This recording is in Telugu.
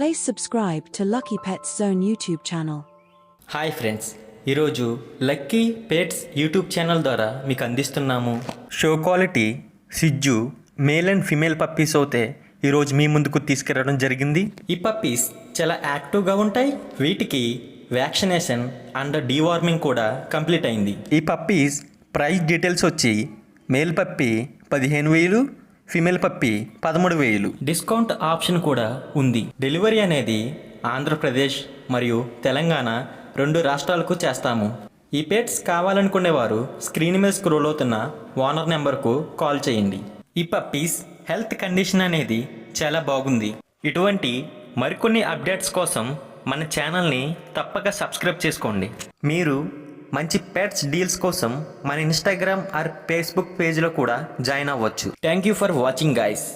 Please subscribe to Lucky Pets Zone YouTube channel. Hi friends, ఈరోజు లక్కీ పెట్స్ యూట్యూబ్ ఛానల్ ద్వారా మీకు అందిస్తున్నాము షో క్వాలిటీ సిజ్జు మేల్ అండ్ ఫీమేల్ పప్పీస్ అయితే ఈరోజు మీ ముందుకు తీసుకురావడం జరిగింది. ఈ పప్పీస్ చాలా యాక్టివ్గా ఉంటాయి. వీటికి వ్యాక్సినేషన్ అండ్ డీవార్మింగ్ కూడా కంప్లీట్ అయింది. ఈ పప్పీస్ ప్రైస్ డీటెయిల్స్ వచ్చి male puppy 15,000, female puppy 13,000. Discount option కూడా ఉంది. డెలివరీ అనేది ఆంధ్రప్రదేశ్ మరియు తెలంగాణ 2 రాష్ట్రాలకు చేస్తాము. ఈ పెట్స్ కావాలనుకునేవారు స్క్రీన్ మీద స్క్రోల్ అవుతున్న ఓనర్ నెంబర్కు కాల్ చేయండి. ఈ పప్పీస్ హెల్త్ కండిషన్ అనేది చాలా బాగుంది. ఇటువంటి మరికొన్ని అప్డేట్స్ కోసం మన ఛానల్ని తప్పక సబ్స్క్రైబ్ చేసుకోండి. మీరు మంచి పెట్స్ డీల్స్ కోసం మన ఇన్స్టాగ్రామ్ ఆర్ ఫేస్బుక్ పేజ్లో కూడా జాయిన్ అవ్వచ్చు. Thank you for watching guys.